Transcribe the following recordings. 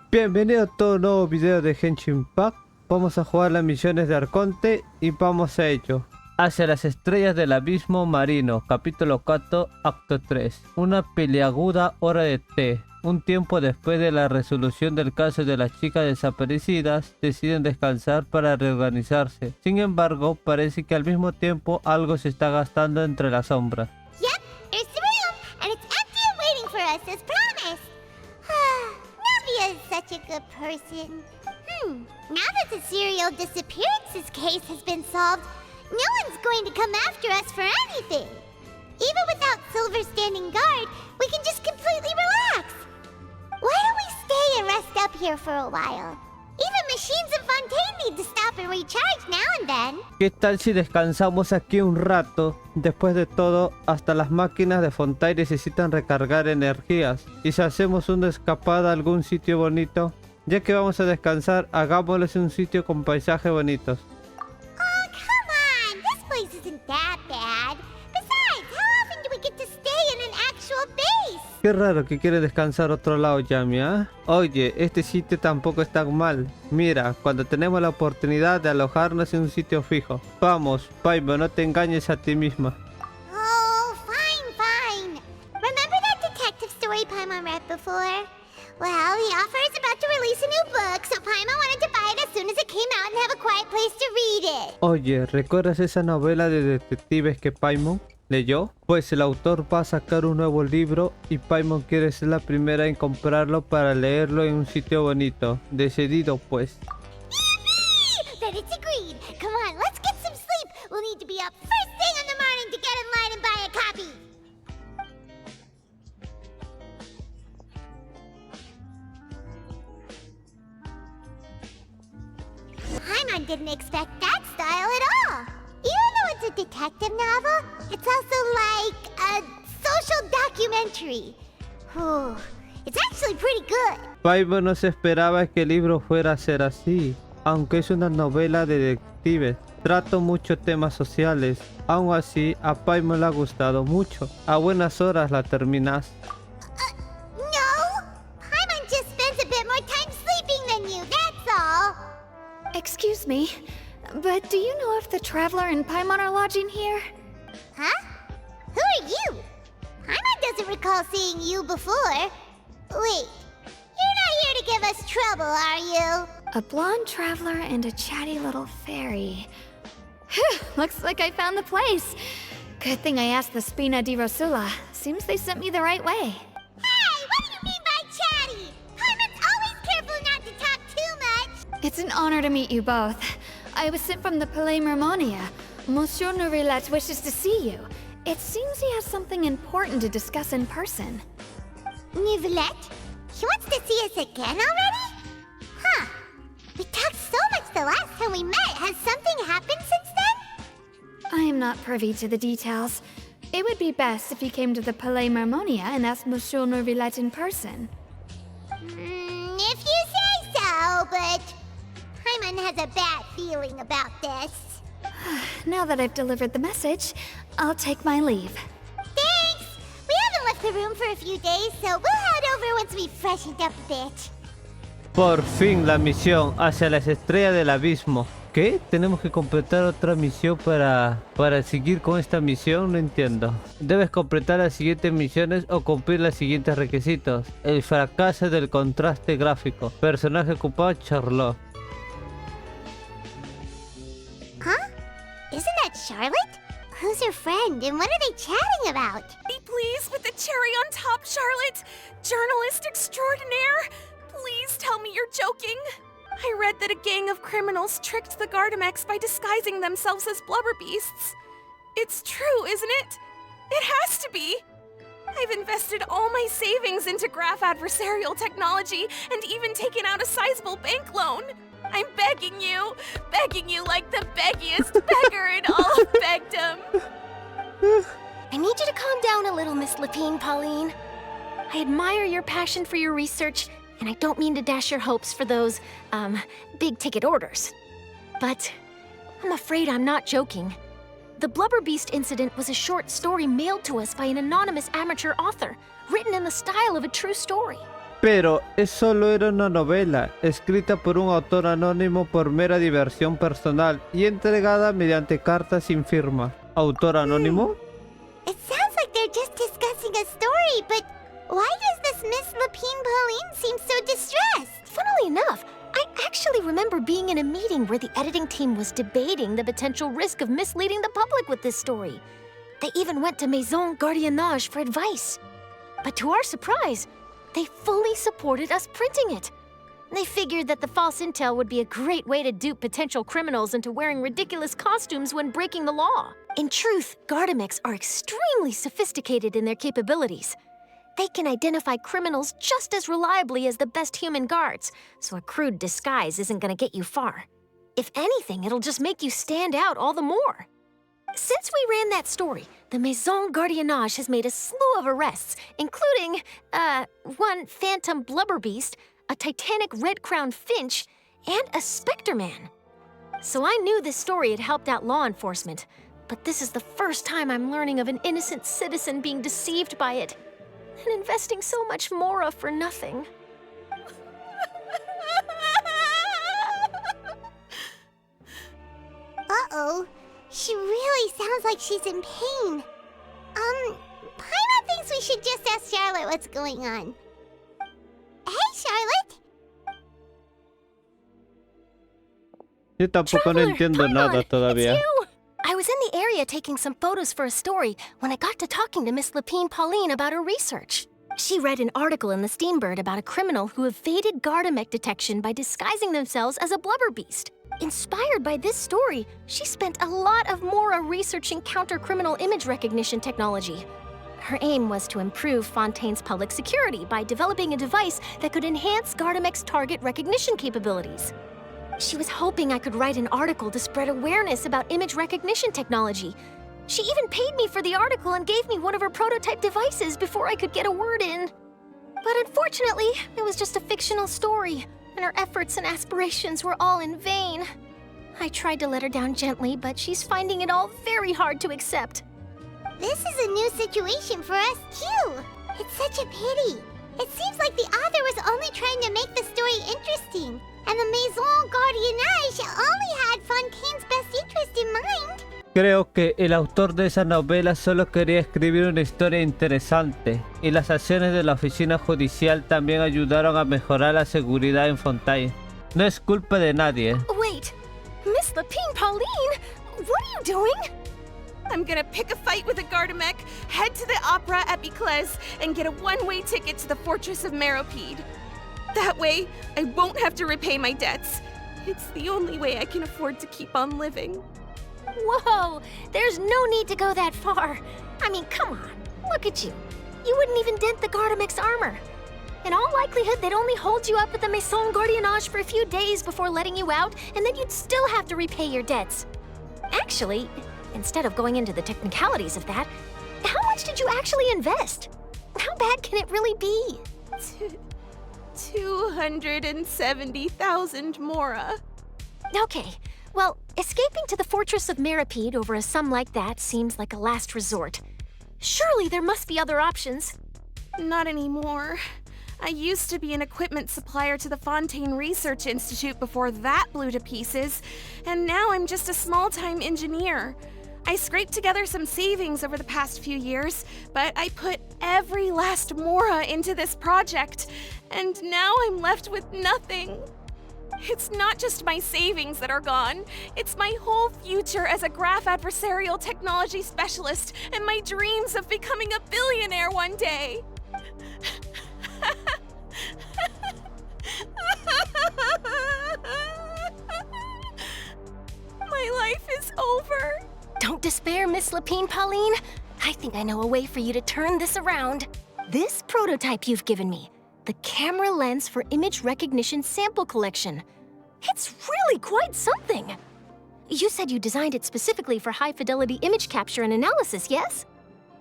Bienvenido a todo nuevo video de Genshin Impact. Vamos a jugar las misiones de arconte y vamos a ello. Hacia las estrellas del abismo marino, capítulo 4, acto 3. Una peliaguda hora de té. Un tiempo después de la resolución del caso de las chicas desaparecidas, deciden descansar para reorganizarse. Sin embargo, parece que al mismo tiempo algo se está gastando entre las sombras. Yep, there's the room, and it's empty and waiting for us as promised. Navia is such a good person. Now that the serial disappearances case has been solved, no one's going to come after us for anything. Even without Silver standing guard, we can just completely relax. Why don't we stay and rest up here for a while? Even machines in Fontaine need to stop and recharge now and then. ¿Qué tal si descansamos aquí un rato? Después de todo, hasta las máquinas de Fontaine necesitan recargar energías. ¿Y si hacemos una escapada a algún sitio bonito? Ya que vamos a descansar, hagámosles un sitio con paisajes bonitos. Oh, come on! This place isn't that bad. Besides, how often do we get to stay in an actual base? Qué raro que quiere descansar otro lado, Yami, ¿eh? Oye, este sitio tampoco es tan mal. Mira, cuando tenemos la oportunidad de alojarnos en un sitio fijo. Vamos, Paimon, no te engañes a ti misma. Oh, fine. Remember that detective story Paimon read before? Well, the author is about to release a new book, so Paimon wanted to buy it as soon as it came out and have a quiet place to read it. Oye, ¿recuerdas esa novela de detectives que Paimon leyó? Pues el autor va a sacar un nuevo libro y Paimon quiere ser la primera en comprarlo para leerlo en un sitio bonito. Decidido pues. Yippee! Then it's agreed. Come on, let's get some sleep. We'll need to be up first thing in the morning to get in line and buy a copy. Paimon didn't expect that style at all. Even though it's a detective novel, it's also like a social documentary. Whew. It's actually pretty good. Paimon no se esperaba que el libro fuera a ser así. Aunque es una novela de detectives, trata muchos temas sociales. Aún así, a Paimon le ha gustado mucho. A buenas horas la terminas. No! Paimon just spends a bit more time sleeping than you, that's all. Excuse me, but do you know if the Traveler and Paimon are lodging here? Huh? Who are you? Paimon doesn't recall seeing you before. Wait, you're not here to give us trouble, are you? A blonde traveler and a chatty little fairy. Phew, looks like I found the place. Good thing I asked the Spina di Rosula. Seems they sent me the right way. Hey, what do you mean by chatty? Paimon's always careful not to talk too much. It's an honor to meet you both. I was sent from the Palais Mermonia. Monsieur Nourilette wishes to see you. It seems he has something important to discuss in person. Nivelette? He wants to see us again already? Huh. We talked so much the last time we met. Has something happened since then? I am not privy to the details. It would be best if you came to the Palais Mermonia and asked Monsieur Nourilette in person. If you say so, but Paimon has a bad feeling about this. Now that I've delivered the message, I'll take my leave. Thanks! We haven't left the room for a few days, so we'll head over once we've freshened up a bit. Por fin la misión hacia las estrellas del abismo. ¿Qué? ¿Tenemos que completar otra misión para seguir con esta misión? No entiendo. Debes completar las siguientes misiones o cumplir los siguientes requisitos. El fracaso del contraste gráfico. Personaje ocupado Charlotte. Huh? Isn't that Charlotte? Who's her friend, and what are they chatting about? Be pleased with the cherry on top, Charlotte! Journalist extraordinaire! Please tell me you're joking! I read that a gang of criminals tricked the Gardamex by disguising themselves as blubber beasts. It's true, isn't it? It has to be! I've invested all my savings into graph adversarial technology and even taken out a sizable bank loan. I'm begging you like the beggiest beggar in all of begdom. I need you to calm down a little, Miss Lapine, Pauline. I admire your passion for your research, and I don't mean to dash your hopes for those, big-ticket orders. But I'm afraid I'm not joking. The Blubber Beast incident was a short story mailed to us by an anonymous amateur author, written in the style of a true story. Pero solo era una novela, escrita por un autor anónimo por mera diversión personal y entregada mediante carta sin firma. ¿Autor anónimo? It sounds like they're just discussing a story, but why does this Miss Lapine Pauline seem so distressed? Funnily enough, I actually remember being in a meeting where the editing team was debating the potential risk of misleading the public with this story. They even went to Maison Gardiennage for advice. But to our surprise, they fully supported us printing it. They figured that the false intel would be a great way to dupe potential criminals into wearing ridiculous costumes when breaking the law. In truth, Gardamex are extremely sophisticated in their capabilities. They can identify criminals just as reliably as the best human guards, so a crude disguise isn't gonna get you far. If anything, it'll just make you stand out all the more. Since we ran that story, the Maison Gardiennage has made a slew of arrests, including, one phantom blubber beast, a titanic red-crowned finch, and a specter man. So I knew this story had helped out law enforcement, but this is the first time I'm learning of an innocent citizen being deceived by it, and investing so much mora for nothing. Uh-oh. She really sounds like she's in pain. Paimon thinks we should just ask Charlotte what's going on. Hey, Charlotte! Yo tampoco no Traveler, entiendo Paimon, nada todavía. It's you! I was in the area taking some photos for a story when I got to talking to Miss Lapine Pauline about her research. She read an article in the Steambird about a criminal who evaded Gardamex detection by disguising themselves as a blubber beast. Inspired by this story, she spent a lot of mora researching counter-criminal image recognition technology. Her aim was to improve Fontaine's public security by developing a device that could enhance Gardamex target recognition capabilities. She was hoping I could write an article to spread awareness about image recognition technology. She even paid me for the article and gave me one of her prototype devices before I could get a word in. But unfortunately, it was just a fictional story, and her efforts and aspirations were all in vain. I tried to let her down gently, but she's finding it all very hard to accept. This is a new situation for us, too. It's such a pity. It seems like the author was only trying to make the story interesting, and the Maison Gardiennage only had Fontaine's best interest in mind. Creo que el autor de esa novela solo quería escribir una historia interesante, y las acciones de la oficina judicial también ayudaron a mejorar la seguridad en Fontaine. No es culpa de nadie. Wait, Miss Lapine Pauline, what are you doing? I'm gonna pick a fight with a Gardamex, head to the Opera at Biclès, and get a one-way ticket to the Fortress of Meropide. That way, I won't have to repay my debts. It's the only way I can afford to keep on living. Whoa, there's no need to go that far. I mean, come on, look at you. You wouldn't even dent the Gardamex armor. In all likelihood, they'd only hold you up at the Maison Gardiennage for a few days before letting you out, and then you'd still have to repay your debts. Actually, instead of going into the technicalities of that, how much did you actually invest? How bad can it really be? 270,000 mora. Okay, well, escaping to the Fortress of Meropide over a sum like that seems like a last resort. Surely there must be other options. Not anymore. I used to be an equipment supplier to the Fontaine Research Institute before that blew to pieces, and now I'm just a small-time engineer. I scraped together some savings over the past few years, but I put every last mora into this project, and now I'm left with nothing. It's not just my savings that are gone, it's my whole future as a graph adversarial technology specialist and my dreams of becoming a billionaire one day. My life is over. Don't despair, Miss Lapine Pauline. I think I know a way for you to turn this around. This prototype you've given me, the camera lens for image recognition sample collection. It's really quite something. You said you designed it specifically for high-fidelity image capture and analysis, yes?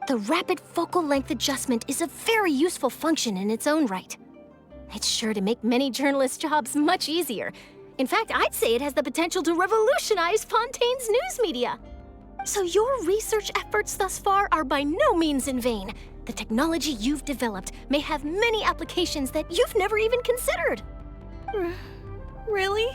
The rapid focal length adjustment is a very useful function in its own right. It's sure to make many journalists' jobs much easier. In fact, I'd say it has the potential to revolutionize Fontaine's news media. So your research efforts thus far are by no means in vain. The technology you've developed may have many applications that you've never even considered. Really?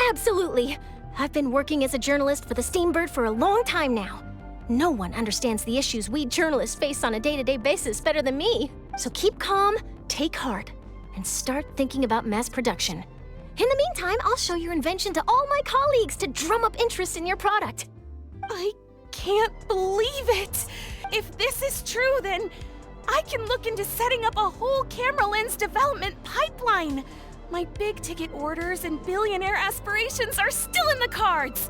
Absolutely. I've been working as a journalist for the Steambird for a long time now. No one understands the issues we journalists face on a day-to-day basis better than me. So keep calm, take heart, and start thinking about mass production. In the meantime, I'll show your invention to all my colleagues to drum up interest in your product. I can't believe it! If this is true, then I can look into setting up a whole camera lens development pipeline. My big-ticket orders and billionaire aspirations are still in the cards.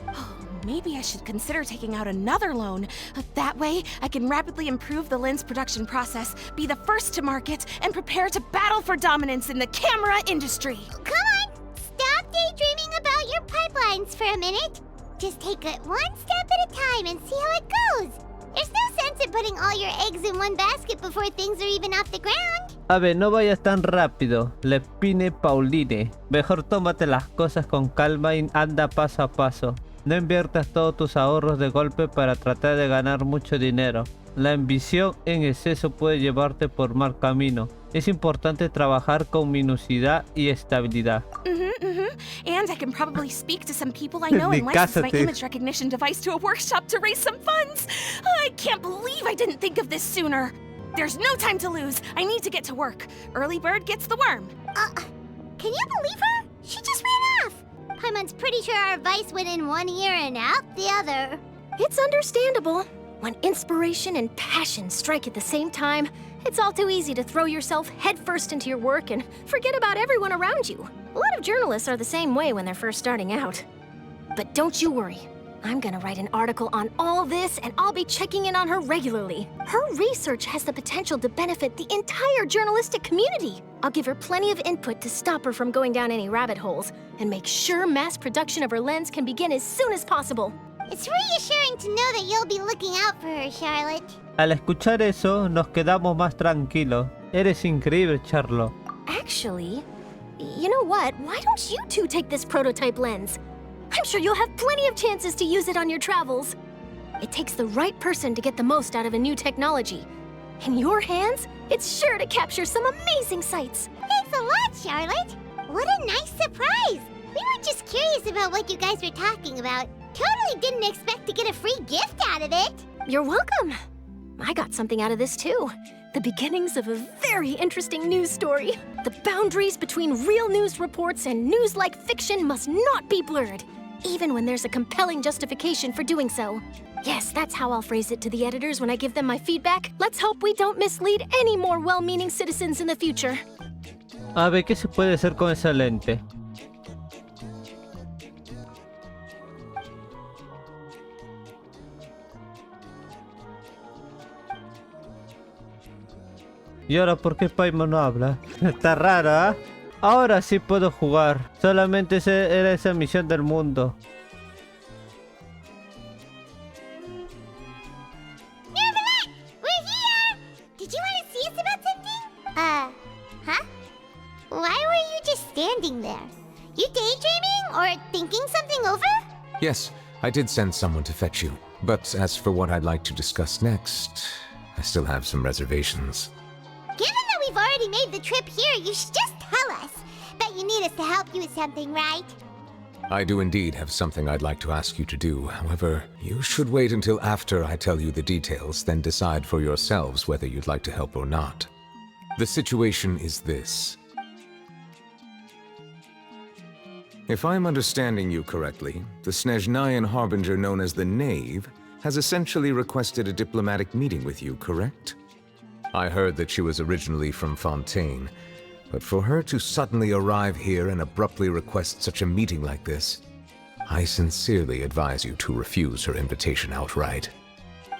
Oh, maybe I should consider taking out another loan. That way, I can rapidly improve the lens production process, be the first to market, and prepare to battle for dominance in the camera industry. Come on! Stop daydreaming about your pipelines for a minute. Just take it one step at a time and see how it goes. There's no sense in putting all your eggs in one basket before things are even off the ground. A ver, no vayas tan rápido. Lepine Pauline. Mejor tómate las cosas con calma y anda paso a paso. No inviertas todos tus ahorros de golpe para tratar de ganar mucho dinero. La ambición en exceso puede llevarte por mal camino. Es importante trabajar con minuciosidad y estabilidad. And I can probably speak to some people I know and license my image recognition device to a workshop to raise some funds. I can't believe I didn't think of this sooner. There's no time to lose. I need to get to work. Early bird gets the worm. Can you believe her? She just ran off. Paimon's pretty sure our advice went in one ear and out the other. It's understandable. When inspiration and passion strike at the same time, it's all too easy to throw yourself headfirst into your work and forget about everyone around you. A lot of journalists are the same way when they're first starting out. But don't you worry. I'm gonna write an article on all this, and I'll be checking in on her regularly. Her research has the potential to benefit the entire journalistic community. I'll give her plenty of input to stop her from going down any rabbit holes, and make sure mass production of her lens can begin as soon as possible. It's reassuring to know that you'll be looking out for her, Charlotte. Al escuchar eso, nos quedamos más tranquilos. Eres increíble, Charlotte. Actually, you know what? Why don't you two take this prototype lens? I'm sure you'll have plenty of chances to use it on your travels. It takes the right person to get the most out of a new technology. In your hands, it's sure to capture some amazing sights. Thanks a lot, Charlotte. What a nice surprise. We were just curious about what you guys were talking about. Totally didn't expect to get a free gift out of it. You're welcome. I got something out of this too. The beginnings of a very interesting news story. The boundaries between real news reports and news-like fiction must not be blurred, even when there's a compelling justification for doing so. Yes, that's how I'll phrase it to the editors when I give them my feedback. Let's hope we don't mislead any more well-meaning citizens in the future. A ver, ¿qué se puede hacer con esa lente? ¿Y ahora por qué Paimon no habla? Está raro, ¿ah? Ahora sí puedo jugar. Solamente era esa misión del mundo. We're here! Did you want to see us about something? Huh? Why were you just standing there? You daydreaming or thinking something over? Yes, I did send someone to fetch you. But as for what I'd like to discuss next, I still have some reservations. Given that we've already made the trip here, you should just tell us. Bet you need us to help you with something, right? I do indeed have something I'd like to ask you to do. However, you should wait until after I tell you the details, then decide for yourselves whether you'd like to help or not. The situation is this. If I'm understanding you correctly, the Snezhnayan harbinger known as the Knave has essentially requested a diplomatic meeting with you, correct? I heard that she was originally from Fontaine, but for her to suddenly arrive here and abruptly request such a meeting like this, I sincerely advise you to refuse her invitation outright.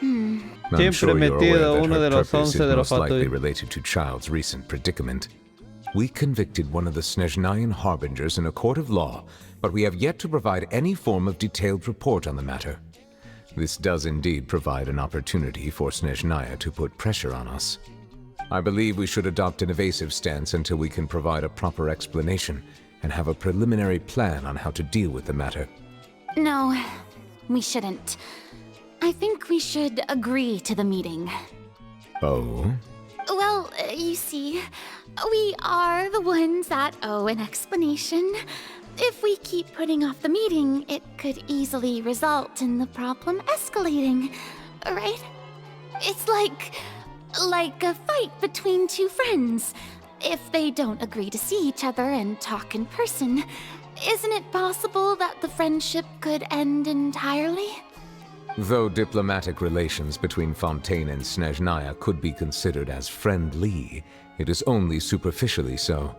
I'm sure you're aware that her purpose is most likely related to Child's recent predicament. We convicted one of the Snezhnayan harbingers in a court of law, but we have yet to provide any form of detailed report on the matter. This does indeed provide an opportunity for Snezhnaya to put pressure on us. I believe we should adopt an evasive stance until we can provide a proper explanation and have a preliminary plan on how to deal with the matter. No, we shouldn't. I think we should agree to the meeting. Oh? Well, you see, we are the ones that owe an explanation. If we keep putting off the meeting, it could easily result in the problem escalating, right? It's like a fight between two friends. If they don't agree to see each other and talk in person, isn't it possible that the friendship could end entirely? Though diplomatic relations between Fontaine and Snezhnaya could be considered as friendly, it is only superficially so.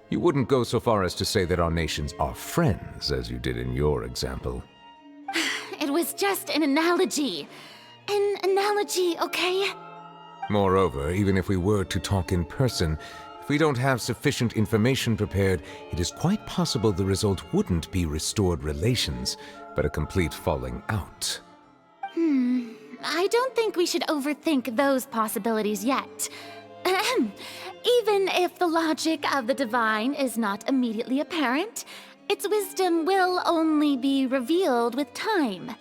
You wouldn't go so far as to say that our nations are friends, as you did in your example. It was just an analogy. An analogy, okay? Moreover, even if we were to talk in person, if we don't have sufficient information prepared, it is quite possible the result wouldn't be restored relations, but a complete falling out. I don't think we should overthink those possibilities yet. Ahem. Even if the logic of the divine is not immediately apparent, its wisdom will only be revealed with time.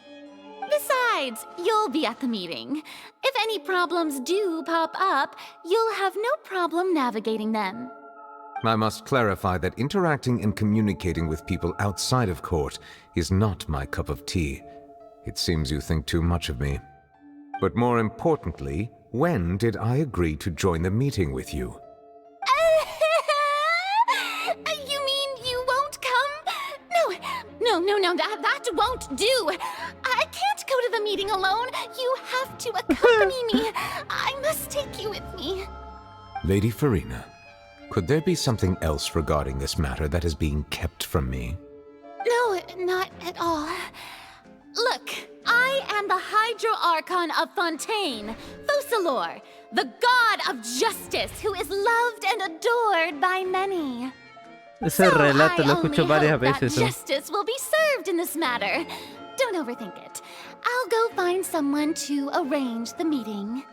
Besides, you'll be at the meeting. If any problems do pop up, you'll have no problem navigating them. I must clarify that interacting and communicating with people outside of court is not my cup of tea. It seems you think too much of me. But more importantly, when did I agree to join the meeting with you? You mean you won't come? No, that won't do. I can't go to the meeting alone. You have to accompany me. I must take you with me. Lady Farina, could there be something else regarding this matter that is being kept from me? No, not at all. Look, I am the Hydro-Archon of Fontaine, Focalor, the god of justice who is loved and adored by many. Ese relato lo escucho varias that veces. ¿No? justice will be served in this matter. Don't overthink it. I'll go find someone to arrange the meeting.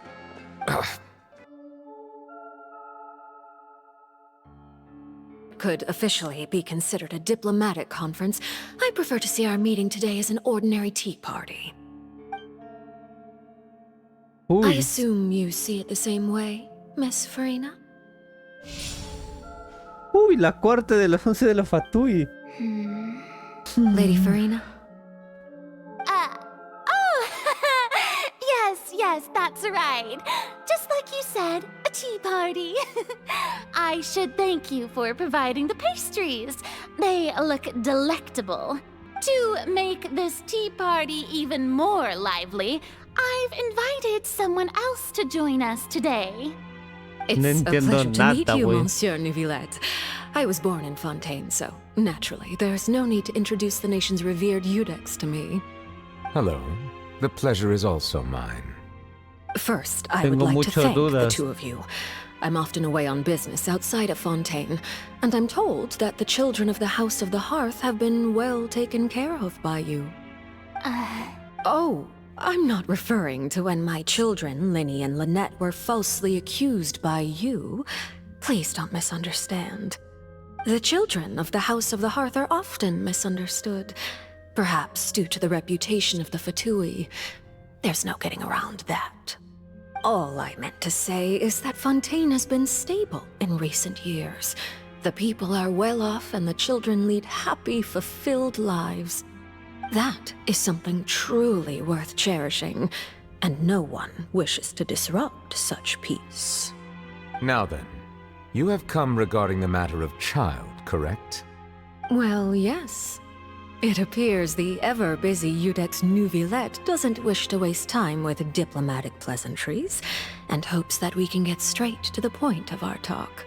Could officially be considered a diplomatic conference, I prefer to see our meeting today as an ordinary tea party. I Uy, assume you see it the same way, Miss Farina? uy, la corte de los 11 de los Fatui. Lady Farina? Yes, that's right. Just like you said, a tea party. I should thank you for providing the pastries. They look delectable. To make this tea party even more lively, I've invited someone else to join us today. It's No a entiendo pleasure to meet nada, you, güey. Monsieur Neuvillette. I was born in Fontaine, so naturally, there's no need to introduce the nation's revered Eudex to me. Hello. The pleasure is also mine. First, I would Tengo like to mucho thank the dudas. two of you. I'm often away on business outside of Fontaine, and I'm told that the children of the House of the Hearth have been well taken care of by you. Oh, I'm not referring to when my children, Linny and Lynette, were falsely accused by you. Please don't misunderstand. The children of the House of the Hearth are often misunderstood, perhaps due to the reputation of the Fatui. There's no getting around that. All I meant to say is that Fontaine has been stable in recent years. The people are well off and the children lead happy, fulfilled lives. That is something truly worth cherishing, and no one wishes to disrupt such peace. Now then, you have come regarding the matter of child, correct? Well, yes. It appears the ever-busy Eudex Neuvillette doesn't wish to waste time with diplomatic pleasantries, and hopes that we can get straight to the point of our talk.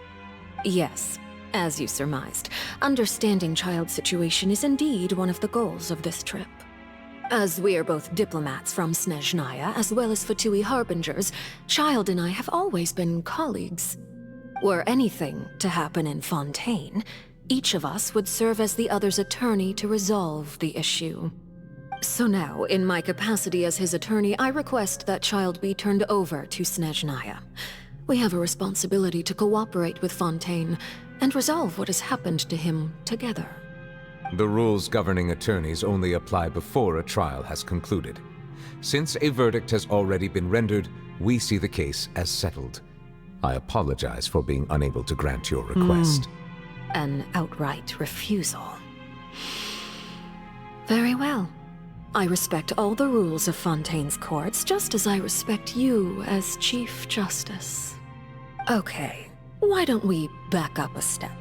Yes, as you surmised, understanding child's situation is indeed one of the goals of this trip. As we are both diplomats from Snezhnaya, as well as Fatui harbingers, Child and I have always been colleagues. Were anything to happen in Fontaine, each of us would serve as the other's attorney to resolve the issue. So now, in my capacity as his attorney, I request that Child be turned over to Snezhnaya. We have a responsibility to cooperate with Fontaine and resolve what has happened to him together. The rules governing attorneys only apply before a trial has concluded. Since a verdict has already been rendered, we see the case as settled. I apologize for being unable to grant your request. An outright refusal. Very well. I respect all the rules of Fontaine's courts, just as I respect you as Chief Justice. Okay, why don't we back up a step?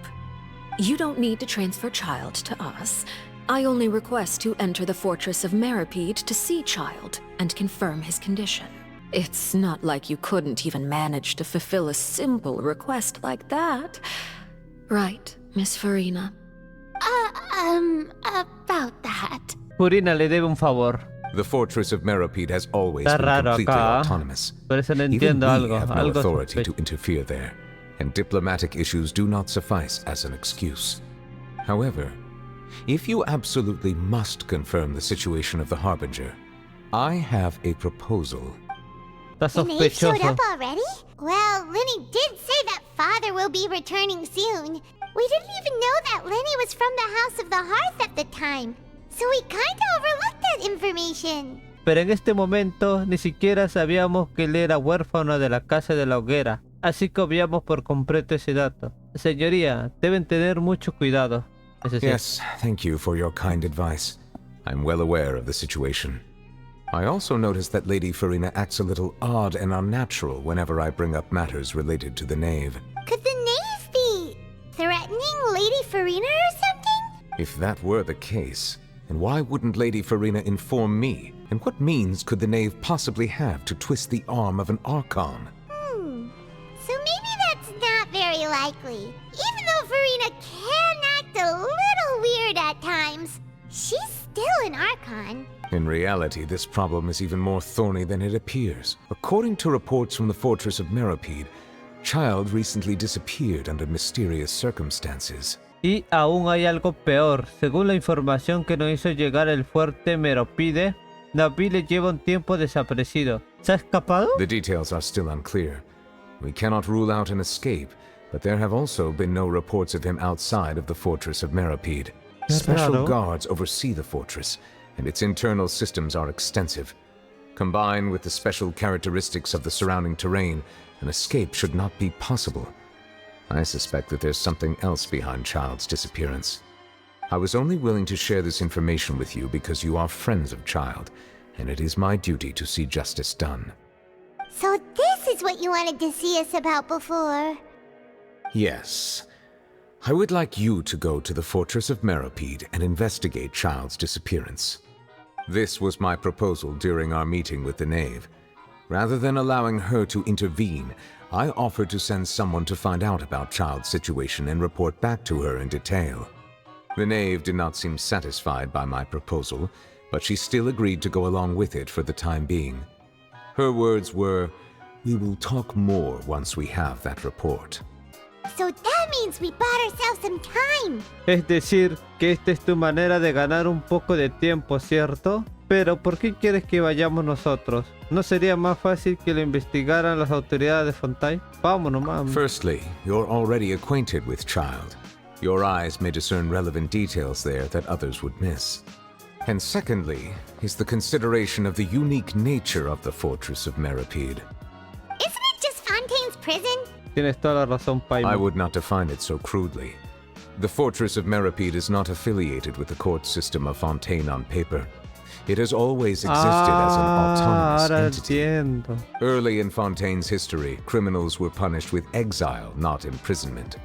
You don't need to transfer Child to us. I only request to enter the Fortress of Meripede to see Child and confirm his condition. It's not like you couldn't even manage to fulfill a simple request like that. Right, Miss Farina? About that. Furina le debe un favor. The Fortress of Meripede has always Está been raro completely acá. autonomous. Por eso no Even entiendo we algo. have no Algo authority to sospecho. interfere there, and diplomatic issues do not suffice as an excuse. However, if you absolutely must confirm the situation of the Harbinger, I have a proposal. Está The knave showed sospechoso. up already? Well, Lenny did say that father will be returning soon. We didn't even know that Lenny was from the House of the Hearth at the time. So we kinda overlooked that information. Pero en este momento ni siquiera sabíamos que él era huérfano de la Casa de la Hoguera. Así que obviamos por completo ese dato. Señoría, deben tener mucho cuidado. Es decir, Yes, thank you for your kind advice. I'm well aware of the situation. I also noticed that Lady Farina acts a little odd and unnatural whenever I bring up matters related to the knave. Could the knave be threatening Lady Farina or something? If that were the case, then why wouldn't Lady Farina inform me? And what means could the knave possibly have to twist the arm of an archon? So maybe that's not very likely. Even though Farina can act a little weird at times, she's still an archon. In reality, this problem is even more thorny than it appears. According to reports from the Fortress of Meripede, Child recently disappeared under mysterious circumstances. y aún hay algo peor. Según la información que nos hizo llegar el fuerte Meropide, Navi le lleva un tiempo desaparecido. ¿Se ha escapado? The details are still unclear. We cannot rule out an escape, but there have also been no reports of him outside of the Fortress of Meripede. Qué Special raro. guards oversee the fortress, and its internal systems are extensive. Combined with the special characteristics of the surrounding terrain, an escape should not be possible. I suspect that there's something else behind Child's disappearance. I was only willing to share this information with you because you are friends of Child, and it is my duty to see justice done. So this is what you wanted to see us about before. Yes. I would like you to go to the Fortress of Meripede and investigate Child's disappearance. This was my proposal during our meeting with the knave. Rather than allowing her to intervene, I offered to send someone to find out about Child's situation and report back to her in detail. The knave did not seem satisfied by my proposal, but she still agreed to go along with it for the time being. Her words were, "We will talk more once we have that report." So that means we bought ourselves some time. Es decir, que esta es tu manera de ganar un poco de tiempo, ¿cierto? Pero, ¿por qué quieres que vayamos nosotros? ¿No sería más fácil que lo investigaran las autoridades de Fontaine? Vámonos, mam. Firstly, you're already acquainted with Child. Your eyes may discern relevant details there that others would miss. And secondly, is the consideration of the unique nature of the Fortress of Meripede. Isn't it just Fontaine's prison? Tienes toda la razón, Paimon. I would not define it so crudely. The Fortress of Meripede is not affiliated with the court system of Fontaine on paper. It has always existed as an autonomous ahora entity. entiendo. Early in Fontaine's history, criminals were punished with exile, not imprisonment.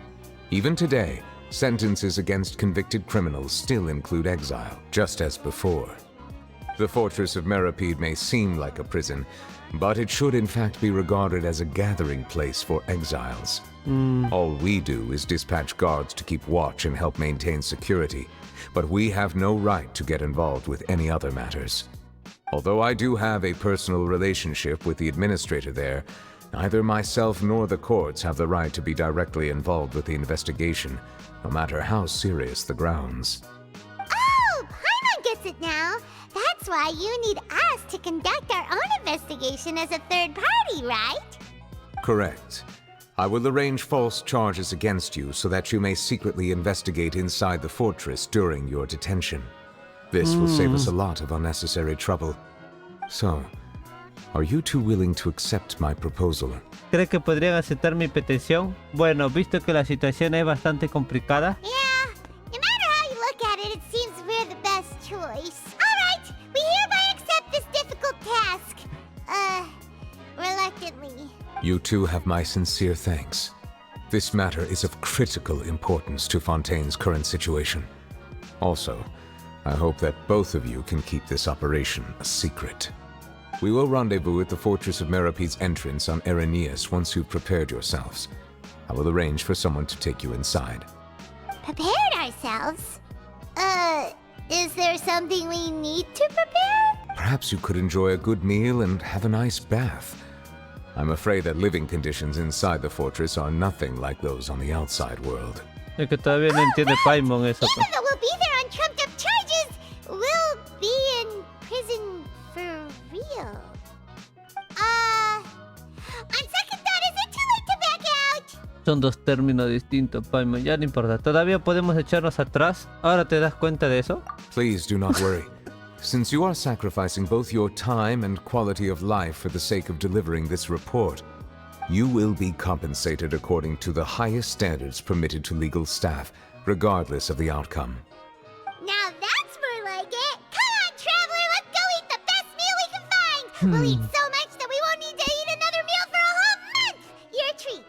Even today, sentences against convicted criminals still include exile, just as before. The Fortress of Meripede may seem like a prison, but it should in fact be regarded as a gathering place for exiles. All we do is dispatch guards to keep watch and help maintain security, but we have no right to get involved with any other matters. Although I do have a personal relationship with the administrator there, neither myself nor the courts have the right to be directly involved with the investigation, no matter how serious the grounds. Oh, Paimon gets it now. That's why you need us to conduct our own investigation as a third party, right? Correct. I will arrange false charges against you so that you may secretly investigate inside the fortress during your detention. This will save us a lot of unnecessary trouble. So, Are you two willing to accept my proposal? ¿Cree que podrían aceptar mi petición? Bueno, visto que la situación es bastante complicada. Yeah, no matter how you look at it, it seems we're the best choice. Alright, we hereby accept this difficult task. Reluctantly. You two have my sincere thanks. This matter is of critical importance to Fontaine's current situation. Also, I hope that both of you can keep this operation a secret. We will rendezvous at the Fortress of Merope's entrance on Erinius once you've prepared yourselves. I will arrange for someone to take you inside. Prepared ourselves? Is there something we need to prepare? Perhaps you could enjoy a good meal and have a nice bath. I'm afraid that living conditions inside the fortress are nothing like those on the outside world. Es que todavía no entiende Paimon eso. Even though we'll be there on trumped up charges, we'll be in prison for real. On second thought, is it too late to back out? Son dos términos distintos, Paimon. Ya no importa. Todavía podemos echarnos atrás. ¿Ahora te das cuenta de eso? Please do not worry. Since you are sacrificing both your time and quality of life for the sake of delivering this report, you will be compensated according to the highest standards permitted to legal staff, regardless of the outcome. Now that's more like it. Come on, traveler, let's go eat the best meal we can find. We'll eat so much that we won't need to eat another meal for a whole month. Your treat.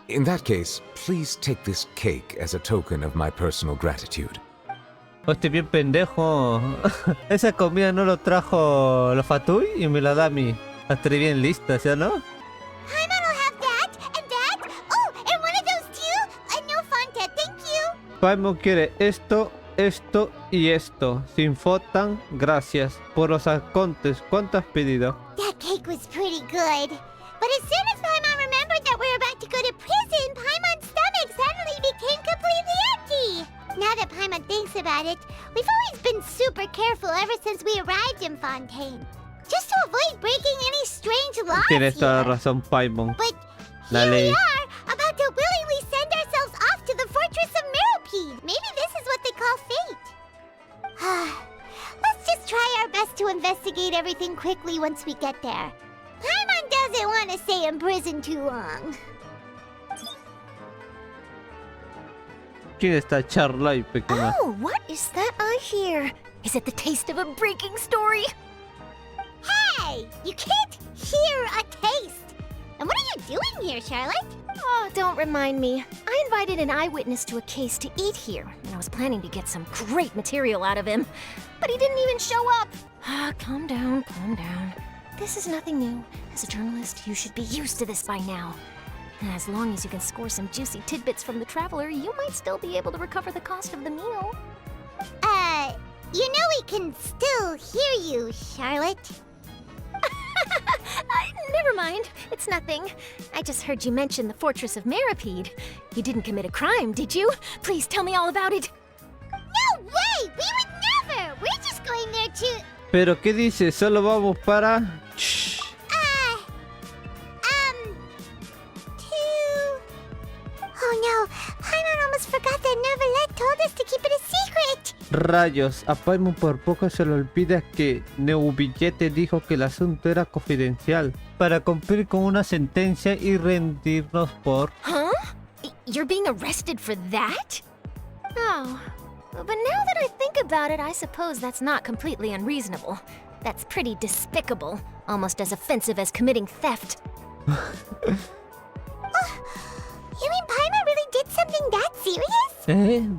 In that case, please take this cake as a token of my personal gratitude. Estoy bien pendejo. Esa comida no lo trajo los Fatui y me la da a mí. Estoy bien lista, ¿sí o no? Paimon will have that, and that. Oh, and one of those too. No Fanta, thank you. Paimon quiere esto, esto y esto. Sin fotan, gracias. Por los arcontes, ¿cuánto has pedido? That cake was pretty good. But as soon as Paimon remembered that we were about to go to prison, Paimon's stomach suddenly became completely empty. Now that Paimon thinks about it, we've always been super careful ever since we arrived in Fontaine. Just to avoid breaking any strange laws Tienes toda la here. razón, Paimon. But La here ley. we are, about to willingly send ourselves off to the Fortress of Meropide. Maybe this is what they call fate. Let's just try our best to investigate everything quickly once we get there. Paimon doesn't want to stay in prison too long. ¿Quién está Charlai, pequeña? Oh, what is that I hear? Is it the taste of a breaking story? Hey, you can't hear a taste. And what are you doing here, Charlotte? Oh, don't remind me. I invited an eyewitness to a case to eat here, and I was planning to get some great material out of him. But he didn't even show up. Calm down, calm down. This is nothing new. As a journalist, you should be used to this by now. And as long as you can score some juicy tidbits from the traveler, you might still be able to recover the cost of the meal. You know we can still hear you, Charlotte. Never mind. It's nothing. I just heard you mention the Fortress of Meropide. You didn't commit a crime, did you? Please tell me all about it. No way! We would never! We're just going there to... ¿Pero qué dice? Solo vamos para... Shh. Oh no, Paimon almost forgot that Neuvillette told us to keep it a secret. Rayos, a Paimon por poco se le olvida que Neuvillette dijo que el asunto era confidencial para cumplir con una sentencia y rendirnos por... Huh? You're being arrested for that? Oh. But now that I think about it, I suppose that's not completely unreasonable. That's pretty despicable. Almost as offensive as committing theft. You mean Paimon really did something that serious?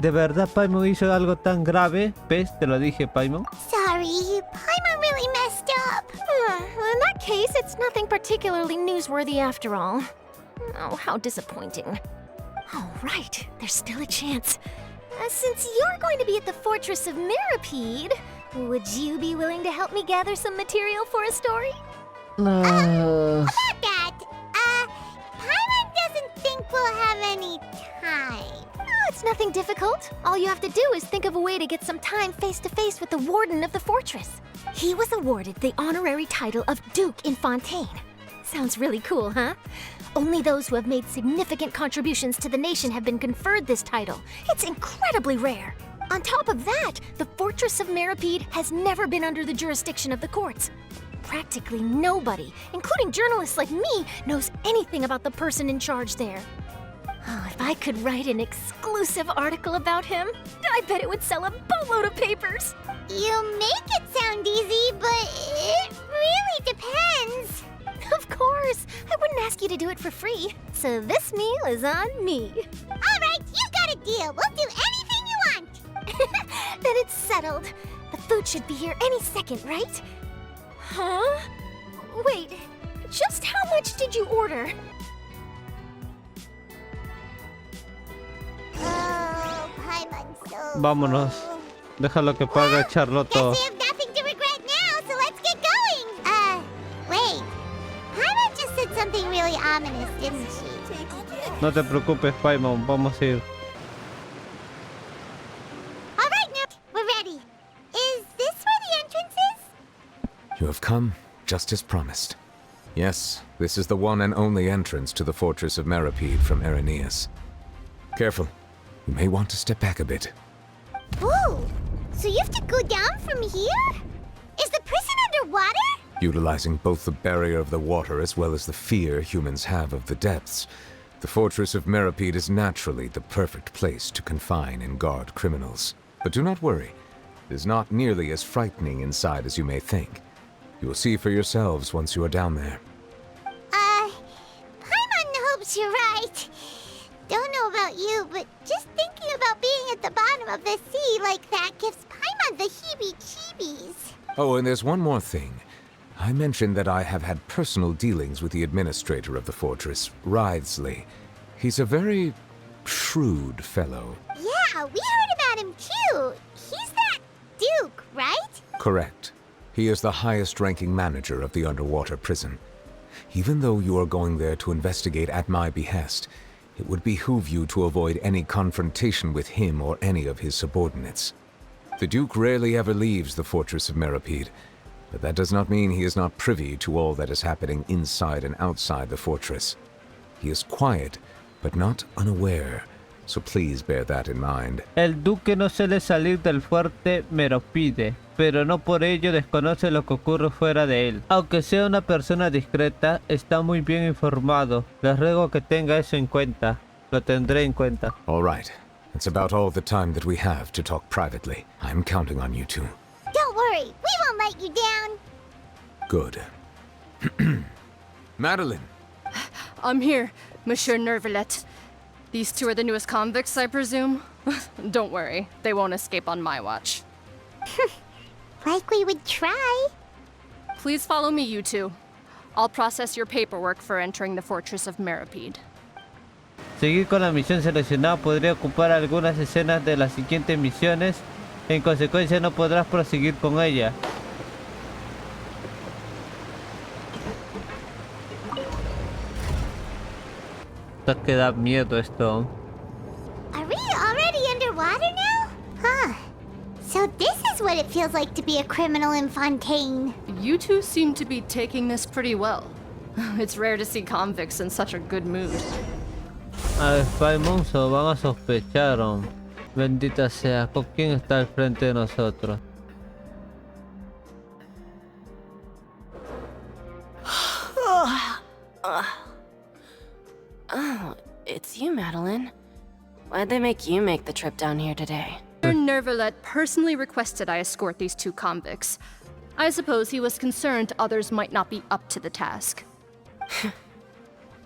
¿De verdad Paimon hizo algo tan grave? ¿Ves? Te lo dije, Paimon. Sorry, Paimon really messed up. Well, in that case, it's nothing particularly newsworthy after all. Oh, how disappointing. Oh, right. There's still a chance. Since you're going to be at the Fortress of Meropide, would you be willing to help me gather some material for a story? About that, Paimon doesn't think we'll have any time. Oh, it's nothing difficult. All you have to do is think of a way to get some time face-to-face with the warden of the fortress. He was awarded the honorary title of Duke in Fontaine. Sounds really cool, huh? Only those who have made significant contributions to the nation have been conferred this title. It's incredibly rare. On top of that, the Fortress of Meropide has never been under the jurisdiction of the courts. practically nobody, including journalists like me, knows anything about the person in charge there. Oh, if I could write an exclusive article about him, I bet it would sell a boatload of papers. You make it sound easy, but it really depends. Of course, I wouldn't ask you to do it for free, so this meal is on me. All right, you got a deal. We'll do anything you want. Then it's settled. The food should be here any second, right? Huh? Wait, just how much did you order? Oh, Paimon's so Vámonos. Déjalo que pague Charlotte. Guess we have nothing to regret now, so let's get going. Wait. Paimon just said something really ominous, didn't she? No te preocupes, Paimon. Vamos a ir. All right, now we're ready. Is this where the entrance is? You have come, just as promised. Yes, this is the one and only entrance to the fortress of Meripede from Irenaeus. Careful. You may want to step back a bit. Ooh, so you have to go down from here? Is the prison underwater? Utilizing both the barrier of the water as well as the fear humans have of the depths, the fortress of Meripede is naturally the perfect place to confine and guard criminals. But do not worry. It is not nearly as frightening inside as you may think. You will see for yourselves once you are down there. Paimon hopes you're right. Don't know about you, but just thinking about being at the bottom of the sea like that gives Paimon the heebie-jeebies. Oh, and there's one more thing. I mentioned that I have had personal dealings with the administrator of the fortress, Wriothesley. He's a very shrewd fellow. Yeah, we heard about him too. He's that Duke, right? Correct. He is the highest-ranking manager of the underwater prison. Even though you are going there to investigate at my behest, it would behoove you to avoid any confrontation with him or any of his subordinates. The Duke rarely ever leaves the fortress of Meripede, but that does not mean he is not privy to all that is happening inside and outside the fortress. He is quiet, but not unaware, so please bear that in mind. El duque no suele salir del fuerte Meripede, pero no por ello desconoce lo que ocurre fuera de él. Aunque sea una persona discreta, está muy bien informado. Les ruego que tenga eso en cuenta. Lo tendré en cuenta. All right. That's about all the time that we have to talk privately. I'm counting on you two. Don't worry, we won't let you down. Good. Madeline! I'm here, Monsieur Nervalet. These two are the newest convicts, I presume? Don't worry, they won't escape on my watch. Like we would try. Please follow me, you two. I'll process your paperwork for entering the fortress of Meripede. Seguir con la misión seleccionada podría ocupar algunas escenas de las siguientes misiones. En consecuencia no podrás proseguir con ella. Hasta que da miedo esto. Are we already underwater now? Huh. So this is what it feels like to be a criminal in Fontaine. You two seem to be taking this pretty well. It's rare to see convicts in such a good mood. A Paimon se lo van a sospechar. Bendita sea, ¿con quién está al frente de nosotros? Oh, it's you, Madeline. Why'd they make you make the trip down here today? Nervalet personally requested I escort these two convicts. I suppose he was concerned others might not be up to the task.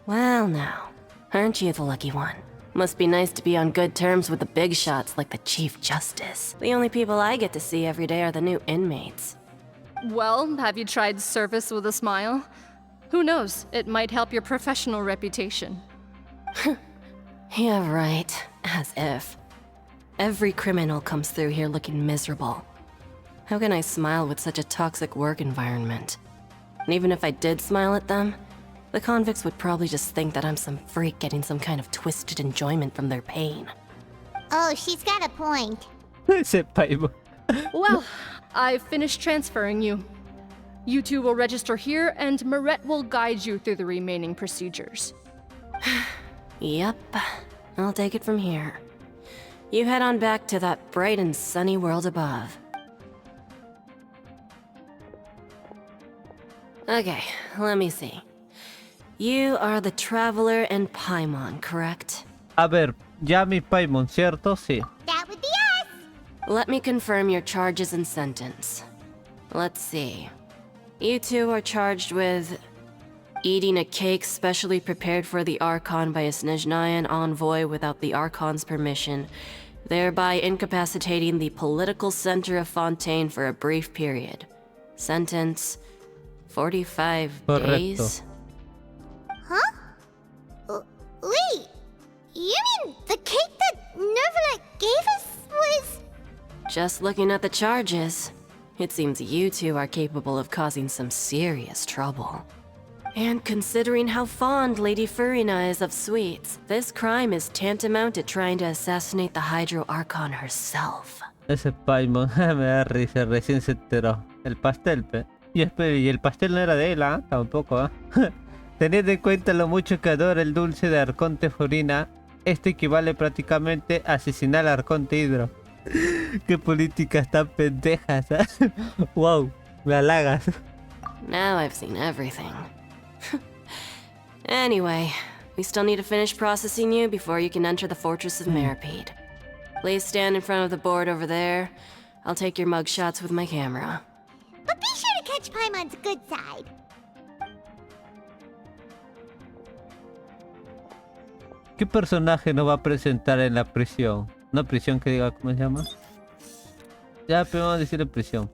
Well, now, aren't you the lucky one? Must be nice to be on good terms with the big shots like the Chief Justice. The only people I get to see every day are the new inmates. Well, have you tried service with a smile? Who knows, it might help your professional reputation. Yeah, right. As if. Every criminal comes through here looking miserable. How can I smile with such a toxic work environment? And even if I did smile at them, the convicts would probably just think that I'm some freak getting some kind of twisted enjoyment from their pain. Oh, she's got a point. Ese Paimon. Well, I've finished transferring you. You two will register here, and Miret will guide you through the remaining procedures. Yep, I'll take it from here. You head on back to that bright and sunny world above. Okay, let me see. You are the Traveler and Paimon, correct? A ver, ya mi Paimon, ¿cierto? Sí. That would be us. Let me confirm your charges and sentence. Let's see. You two are charged with eating a cake specially prepared for the Archon by a Snezhnayan envoy without the Archon's permission, thereby incapacitating the political center of Fontaine for a brief period. Sentence, 45 Correcto. days? Huh? Wait, you mean the cake that Nervalet gave us was... Just looking at the charges, it seems you two are capable of causing some serious trouble. And considering how fond Lady Furina is of sweets, this crime is tantamount to trying to assassinate the Hydro Archon herself. Ese Paimon, me da risa, recién se enteró. El pastel, pe. Y espera, y el pastel no era de él, ¿ah? Tampoco, ¿ah? Teniendo en cuenta lo mucho que adora el dulce de Arconte Furina, esto equivale prácticamente a asesinar al Arconte Hidro. Qué políticas tan pendejas, ¿ah? Wow, me halagas. Now I've seen everything. Anyway, we still need to finish processing you before you can enter the Fortress of Meripede. Please stand in front of the board over there. I'll take your mugshots with my camera. But be sure to catch Paimon's good side. ¿Qué personaje nos va a presentar en la prisión? Una prisión que diga cómo se llama. Ya, pero vamos a decir en prisión.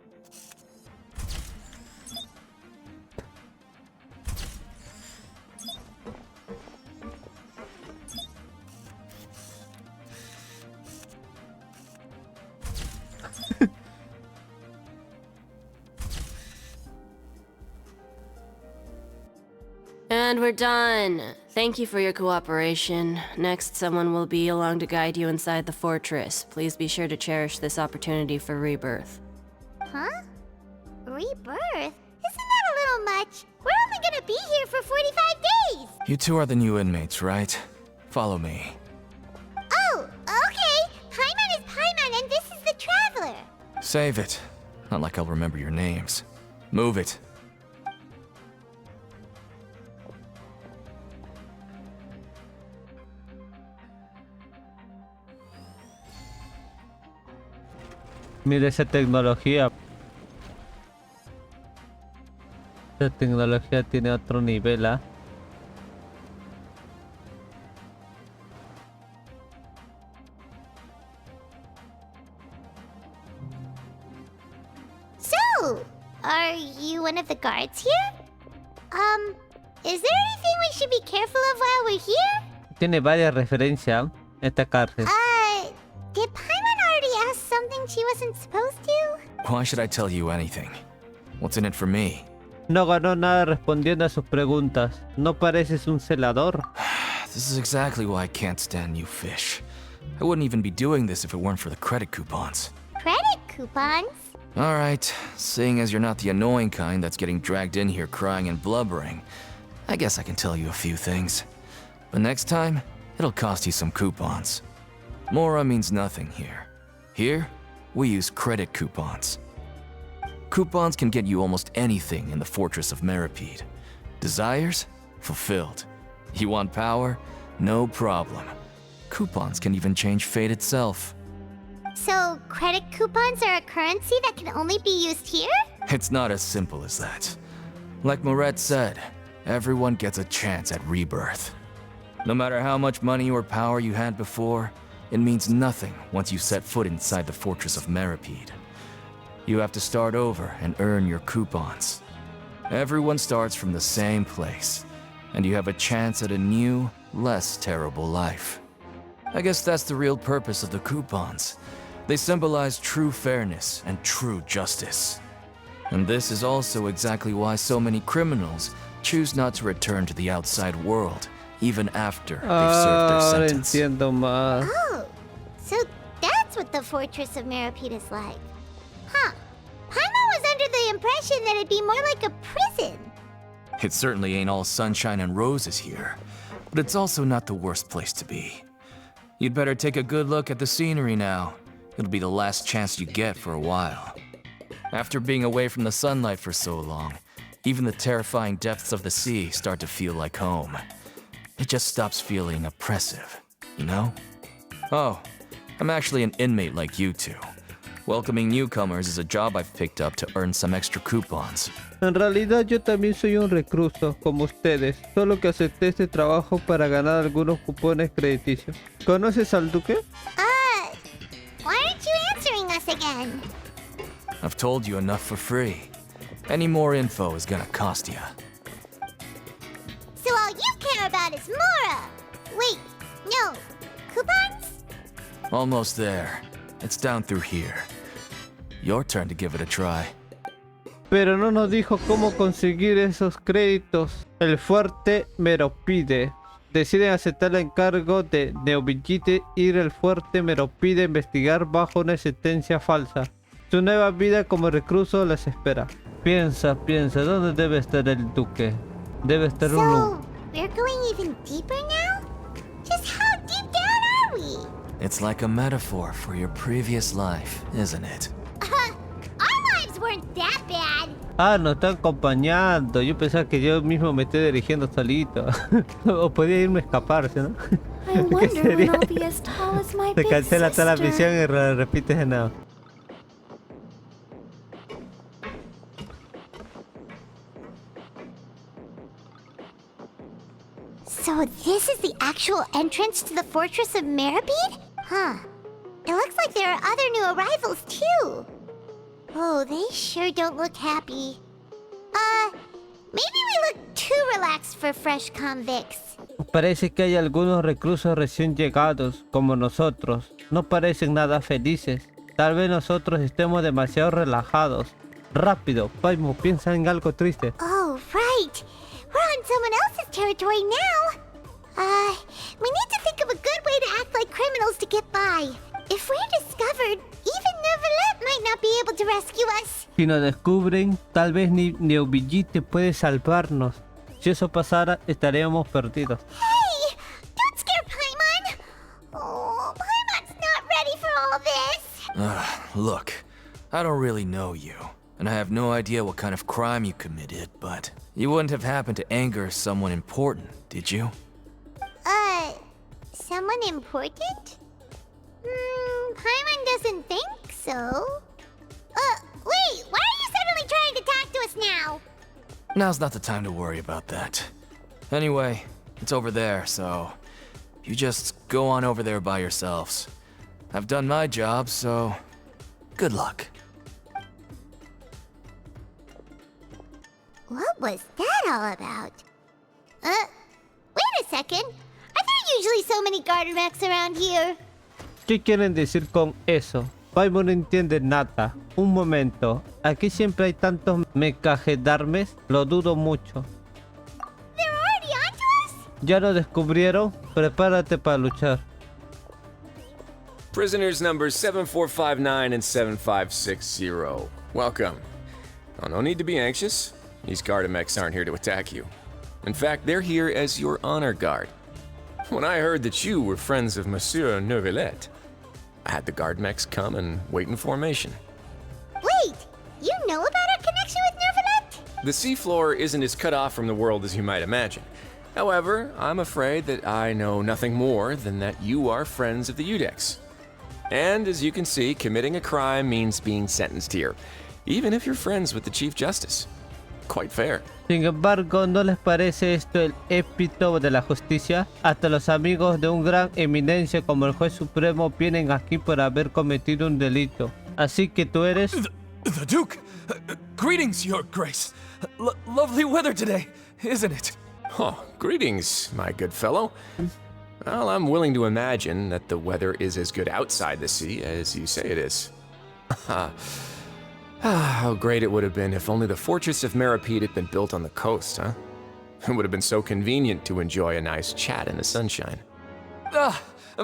And we're done. Thank you for your cooperation. Next, someone will be along to guide you inside the fortress. Please be sure to cherish this opportunity for rebirth. Huh? Rebirth? Isn't that a little much? We're only gonna be here for 45 days! You two are the new inmates, right? Follow me. Oh, okay! Paimon is Paimon and this is the Traveler! Save it. Not like I'll remember your names. Move it. Mira esa tecnología. Esa tecnología tiene otro nivel, ¿ah? So, are you one of the guards here? Is there anything we should be careful of while we're here? Tiene varias referencias esta cárcel. Did Paimon already ask something she wasn't supposed to? Why should I tell you anything? What's in it for me? No ganó nada respondiendo a sus preguntas. ¿No pareces un celador? This is exactly why I can't stand you fish. I wouldn't even be doing this if it weren't for the credit coupons. Credit coupons? Alright, seeing as you're not the annoying kind that's getting dragged in here crying and blubbering, I guess I can tell you a few things. But next time, it'll cost you some coupons. Mora means nothing here. Here, we use credit coupons. Coupons can get you almost anything in the Fortress of Meripede. Desires? Fulfilled. You want power? No problem. Coupons can even change fate itself. So, credit coupons are a currency that can only be used here? It's not as simple as that. Like Moret said, everyone gets a chance at rebirth. No matter how much money or power you had before, it means nothing once you set foot inside the Fortress of Meripede. You have to start over and earn your coupons. Everyone starts from the same place, and you have a chance at a new, less terrible life. I guess that's the real purpose of the coupons. They symbolize true fairness and true justice. And this is also exactly why so many criminals choose not to return to the outside world, even after they've served their Ahora sentence. entiendo más. Oh, so that's what the Fortress of Meripede is like. Huh. Paimon was under the impression that it'd be more like a prison. It certainly ain't all sunshine and roses here, but it's also not the worst place to be. You'd better take a good look at the scenery now. It'll be the last chance you get for a while. After being away from the sunlight for so long, Even the terrifying depths of the sea start to feel like home. It just stops feeling oppressive, you know? Oh, I'm actually an inmate like you two. Welcoming newcomers is a job I've picked up to earn some extra coupons. En realidad yo también soy un recluso, como ustedes, solo que acepté este trabajo para ganar algunos cupones crediticios. ¿Conoces al duque? Why aren't you answering us again? I've told you enough for free. Any more info is gonna cost you. So all you care about is Mora! Wait, no. Coupons? Almost there. It's down through here. Your turn to give it a try. Pero no nos dijo cómo conseguir esos créditos. El fuerte me lo pide. Deciden aceptar el encargo de Neobillite ir al fuerte me lo pide investigar bajo una sentencia falsa. Su nueva vida como recluso les espera. Piensa, ¿dónde debe estar el duque? Debe estar un lugar. So, we're going even deeper now? Just how deep down are we? It's like a metaphor for your previous life, isn't it? Our lives weren't that bad. Ah, nos están acompañando. Yo pensaba que yo mismo me estoy dirigiendo solito. O podía irme a escaparse, ¿no? I wonder when I'll be as tall as my Se big cancela toda la sister. misión y repites de nuevo. So this is the actual entrance to the fortress of Meribid? Huh. It looks like there are other new arrivals too. Oh, they sure don't look happy. Maybe we look too relaxed for fresh convicts. Parece que hay algunos reclusos recién llegados, como nosotros. No parecen nada felices. Tal vez nosotros estemos demasiado relajados. Rápido, Paimon, piensa en algo triste. Oh, right. We're on someone else's territory now. We need to think of a good way to act like criminals to get by. If we're discovered, even Neuvillette might not be able to rescue us. Si nos descubren, tal vez ni Neobillite puede salvarnos. Si eso pasara, estaríamos perdidos. Hey! Don't scare Paimon! Oh, Paimon's not ready for all this. Look, I don't really know you, and I have no idea what kind of crime you committed, but you wouldn't have happened to anger someone important, did you? Someone important? Paimon doesn't think so. Wait, why are you suddenly trying to talk to us now? Now's not the time to worry about that. Anyway, it's over there, so you just go on over there by yourselves. I've done my job, so good luck. What was that all about? Wait a second. Are there usually so many Gardemex around here? ¿Qué quieren decir con eso? Paimon no entiende nada. Un momento. ¿Aquí siempre hay tantos mecagendarmes? Lo dudo mucho. They're already onto us? ¿Ya lo descubrieron? Prepárate para luchar. Prisoners numbers 7459 and 7560. Welcome. Oh, no need to be anxious. These Gardemex aren't here to attack you. In fact, they're here as your honor guard. When I heard that you were friends of Monsieur Neuvillette, I had the Gardemex come and wait in formation. Wait, you know about our connection with Neuvillette? The seafloor isn't as cut off from the world as you might imagine. However, I'm afraid that I know nothing more than that you are friends of the Udex. And as you can see, committing a crime means being sentenced here, even if you're friends with the Chief Justice. Quite fair. Sin embargo, ¿no les parece esto el épito de la justicia? Hasta los amigos de un gran eminencia como el juez supremo vienen aquí por haber cometido un delito. Así que tú eres... The Duke! Greetings, Your Grace! Lovely weather today, isn't it? Oh, greetings, my good fellow. Well, I'm willing to imagine that the weather is as good outside the sea as you say it is. How great it would have been if only the fortress of Meribid had been built on the coast, huh? It would have been so convenient to enjoy a nice chat in the sunshine.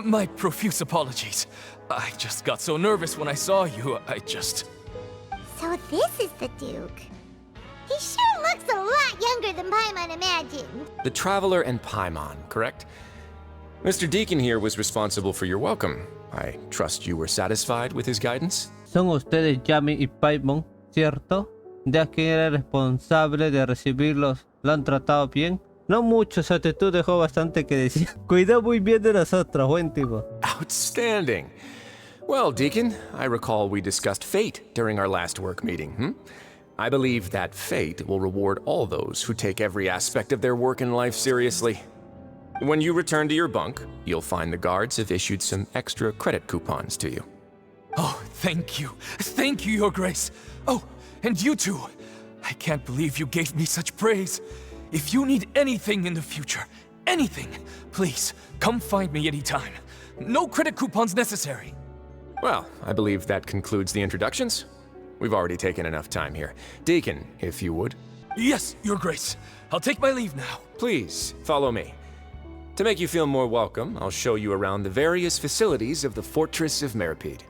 My profuse apologies. I just got so nervous when I saw you, So this is the Duke. He sure looks a lot younger than Paimon imagined. The Traveler and Paimon, correct? Mr. Deacon here was responsible for your welcome. I trust you were satisfied with his guidance? Son ustedes Yami y Paimon, ¿cierto? ¿Ya quién era el responsable de recibirlos? ¿Lo han tratado bien? No mucho, su actitud dejó bastante que decir. Cuidó muy bien de nosotros, buen tipo. Outstanding. Well, Deacon, I recall we discussed fate during our last work meeting, I believe that fate will reward all those who take every aspect of their work in life seriously. When you return to your bunk, you'll find the guards have issued some extra credit coupons to you. Oh, thank you. Thank you, Your Grace. Oh, and you too. I can't believe you gave me such praise. If you need anything in the future, anything, please, come find me anytime. No credit coupons necessary. Well, I believe that concludes the introductions. We've already taken enough time here. Deacon, if you would. Yes, Your Grace. I'll take my leave now. Please, follow me. To make you feel more welcome, I'll show you around the various facilities of the Fortress of Meripede.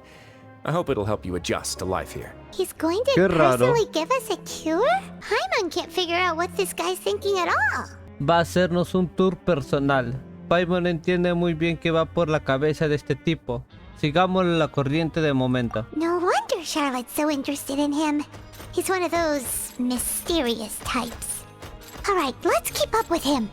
I hope it'll help you adjust to life here. He's going to Qué raro. personally give us a cure? Paimon can't figure out what this guy's thinking at all. Va a hacernos un tour personal. Paimon entiende muy bien que va por la cabeza de este tipo. Sigamos la corriente de momento. No wonder Charlotte's so interested in him. He's one of those mysterious types. Alright, let's keep up with him.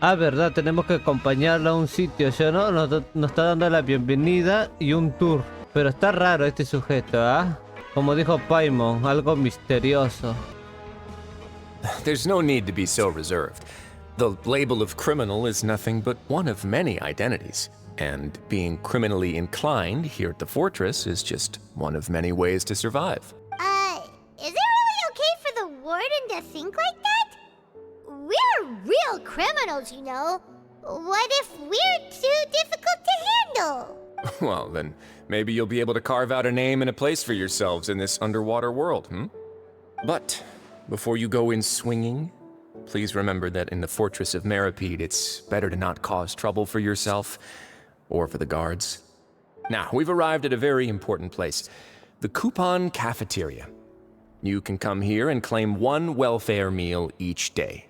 Ah, verdad, tenemos que acompañarla a un sitio, ¿sí o no? Nos está dando la bienvenida y un tour. Pero está raro este sujeto, ¿ah? Como dijo Paimon, algo misterioso. There's no need to be so reserved. The label of criminal is nothing but one of many identities. And being criminally inclined here at the fortress is just one of many ways to survive. Is it really okay for the warden to think like that? We're real criminals, you know. What if we're too difficult to handle? Well, then maybe you'll be able to carve out a name and a place for yourselves in this underwater world, But before you go in swinging, please remember that in the Fortress of Meripede, it's better to not cause trouble for yourself or for the guards. Now, we've arrived at a very important place, the Coupon Cafeteria. You can come here and claim one welfare meal each day.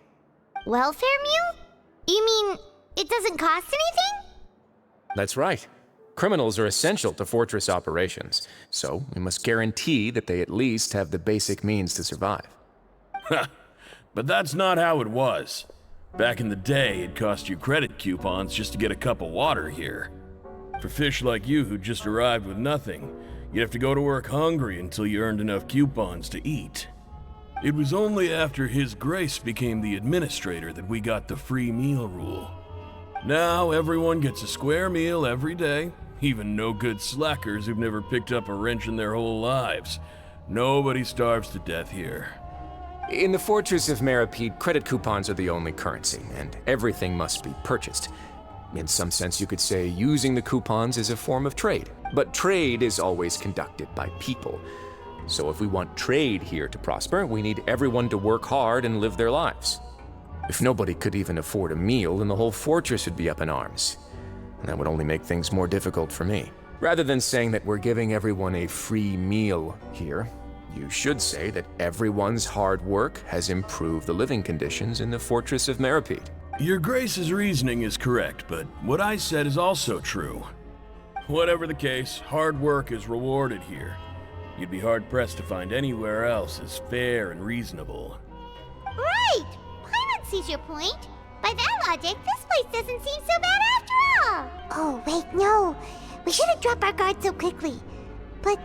Welfare meal? You mean it doesn't cost anything? That's right. Criminals are essential to fortress operations, so we must guarantee that they at least have the basic means to survive. But that's not how it was. Back in the day, it cost you credit coupons just to get a cup of water here. For fish like you who just arrived with nothing, you'd have to go to work hungry until you earned enough coupons to eat. It was only after His Grace became the administrator that we got the free meal rule. Now everyone gets a square meal every day, even no-good slackers who've never picked up a wrench in their whole lives. Nobody starves to death here. In the Fortress of Meripede, credit coupons are the only currency, and everything must be purchased. In some sense, you could say using the coupons is a form of trade. But trade is always conducted by people. So if we want trade here to prosper, we need everyone to work hard and live their lives. If nobody could even afford a meal, then the whole fortress would be up in arms. And that would only make things more difficult for me. Rather than saying that we're giving everyone a free meal here, you should say that everyone's hard work has improved the living conditions in the Fortress of Meripede. Your Grace's reasoning is correct, but what I said is also true. Whatever the case, hard work is rewarded here. You'd be hard-pressed to find anywhere else as fair and reasonable. Right! Paimon sees your point. By that logic, this place doesn't seem so bad after all. Oh, wait, no. We shouldn't drop our guard so quickly. But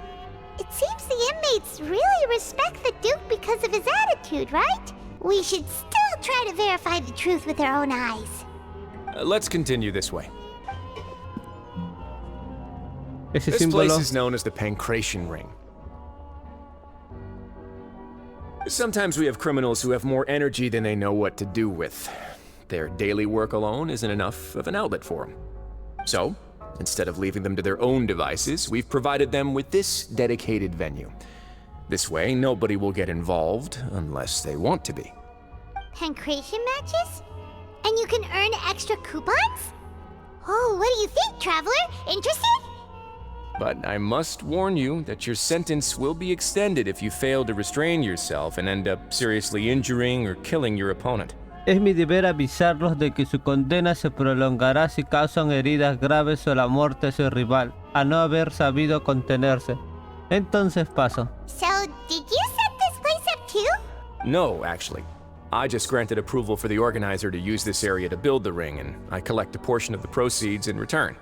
it seems the inmates really respect the Duke because of his attitude, right? We should still try to verify the truth with our own eyes. Let's continue this way. Ese This símbolo. place is known as the Pancration Ring. Sometimes we have criminals who have more energy than they know what to do with. Their daily work alone isn't enough of an outlet for them. So, instead of leaving them to their own devices, we've provided them with this dedicated venue. This way, nobody will get involved unless they want to be. Pancration matches? And you can earn extra coupons? Oh, what do you think, traveler? Interested? But I must warn you that your sentence will be extended if you fail to restrain yourself and end up seriously injuring or killing your opponent. Es mi deber avisarlos de que su condena se prolongará si causan heridas graves o la muerte a su rival, a no haber sabido contenerse. Entonces paso. So, did you set this place No, actually. I just granted approval for the organizer to use this area to build the ring, and I collect a portion of the proceeds in return.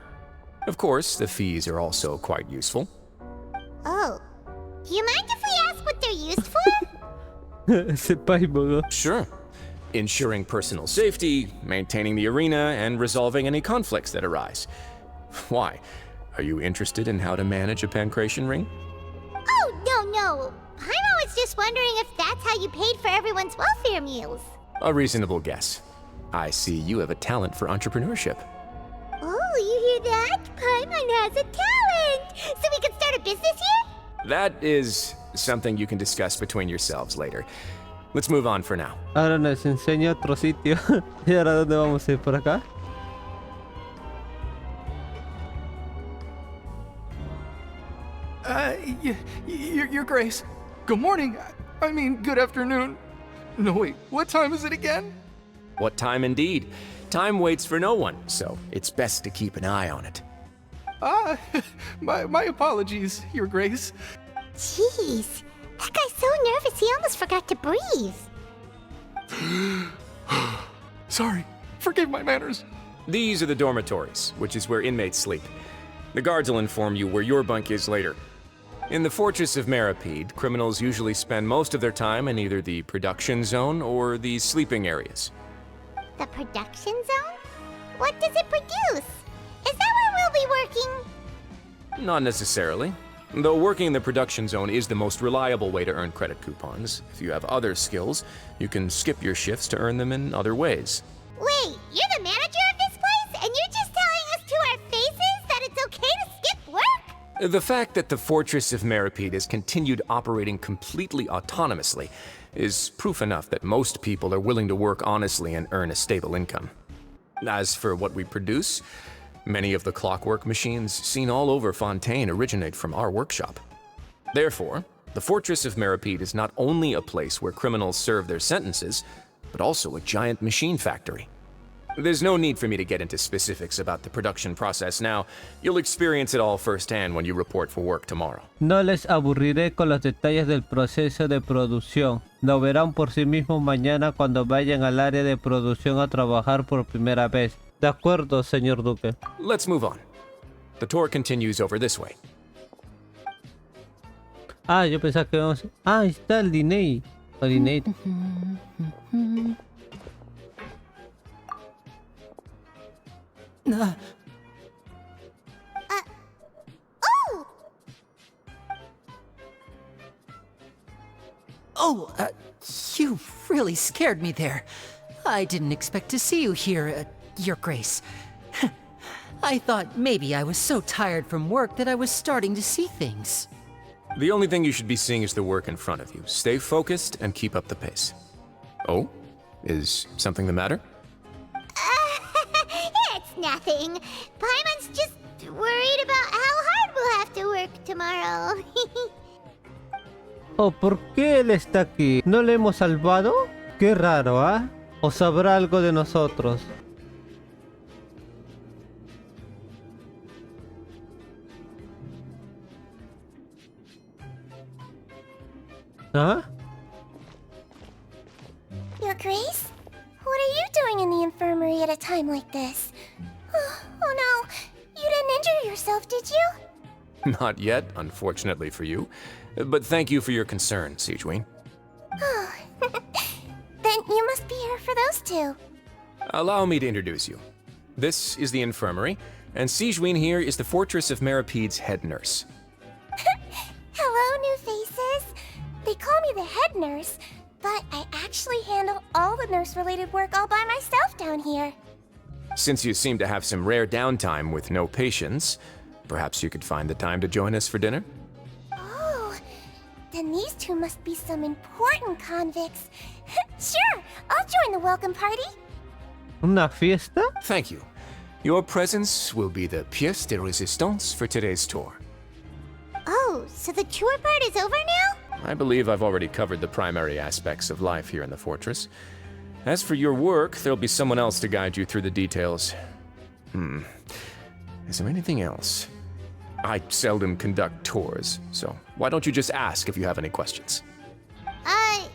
Of course, the fees are also quite useful. Oh. Do you mind if we ask what they're used for? Senpai Mogo. Sure. Ensuring personal safety, maintaining the arena, and resolving any conflicts that arise. Why? Are you interested in how to manage a pancration ring? Oh, no. Paimon was just wondering if that's how you paid for everyone's welfare meals. A reasonable guess. I see you have a talent for entrepreneurship. Oh, you hear that? Paimon has a talent! So we can start a business here? That is something you can discuss between yourselves later. Let's move on for now. Ahora nos enseña otro sitio. ¿Y ahora dónde vamos a ir? ¿Por acá? Your Grace. Good morning. I mean, good afternoon. No, wait, what time is it again? What time indeed? Time waits for no one, so it's best to keep an eye on it. My apologies, Your Grace. Jeez. That guy's so nervous he almost forgot to breathe. Sorry, forgive my manners. These are the dormitories, which is where inmates sleep. The guards will inform you where your bunk is later. In the Fortress of Maripede, criminals usually spend most of their time in either the production zone or the sleeping areas. The production zone? What does it produce? Is that where we'll be working? Not necessarily. Though working in the production zone is the most reliable way to earn credit coupons, if you have other skills, you can skip your shifts to earn them in other ways. Wait, you're the manager of this place? And you're just telling us to our faces that it's okay to skip work? The fact that the Fortress of Maripede has continued operating completely autonomously is proof enough that most people are willing to work honestly and earn a stable income. As for what we produce, many of the clockwork machines seen all over Fontaine originate from our workshop. Therefore, the Fortress of Maripede is not only a place where criminals serve their sentences, but also a giant machine factory. There's no need for me to get into specifics about the production process now. You'll experience it all firsthand when you report for work tomorrow. No les aburriré con los detalles del proceso de producción. Lo verán por sí mismos mañana cuando vayan al área de producción a trabajar por primera vez. De acuerdo, señor Duque. Let's move on. The tour continues over this way. Ah, yo pensaba que vamos... Ah, ahí está el Diney. O Diney. Oh! Oh, you really scared me there. I didn't expect to see you here, Your Grace. I thought maybe I was so tired from work that I was starting to see things. The only thing you should be seeing is the work in front of you. Stay focused and keep up the pace. Oh? Is something the matter? It's nothing. Paimon's just worried about how hard we'll have to work tomorrow. Oh, ¿por qué él está aquí? ¿No le hemos salvado? Qué raro, ¿ah? ¿O sabrá algo de nosotros? ¿Ah? Your Grace? What are you doing in the infirmary at a time like this? Oh no, you didn't injure yourself, did you? Not yet, unfortunately for you. But thank you for your concern, Sijween. Oh, then you must be here for those two. Allow me to introduce you. This is the infirmary, and Sijween here is the Fortress of Maripede's head nurse. Hello, new faces. They call me the head nurse, but I actually handle all the nurse-related work all by myself down here. Since you seem to have some rare downtime with no patients, perhaps you could find the time to join us for dinner? Oh, then these two must be some important convicts. Sure, I'll join the welcome party. ¿Una fiesta? Thank you. Your presence will be the pièce de résistance for today's tour. Oh, so the tour part is over now? I believe I've already covered the primary aspects of life here in the fortress. As for your work, there'll be someone else to guide you through the details. Is there anything else? I seldom conduct tours, so why don't you just ask if you have any questions? Well,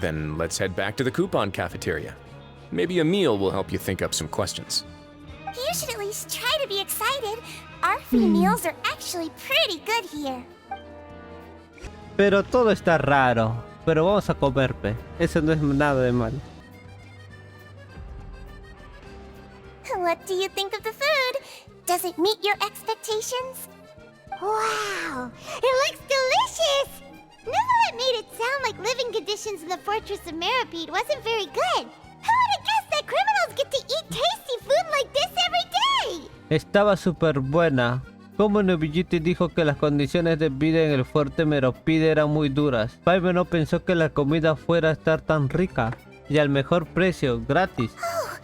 Then let's head back to the coupon cafeteria. Maybe a meal will help you think up some questions. You should at least try to be excited. Our free meals are actually pretty good here. Pero todo está raro. Pero vamos a comer, pe. Eso no es nada de malo. What do you think of the food? Does it meet your expectations? Wow, it looks delicious! Neverlet made it sound like living conditions in the Fortress of Meripede wasn't very good. Who would have guessed that criminals get to eat tasty food like this every day? Estaba súper buena. Como Nobuyuki dijo que las condiciones de vida en el fuerte Meripede eran muy duras. Paime no pensó que la comida fuera a estar tan rica. Y al mejor precio, gratis. Oh,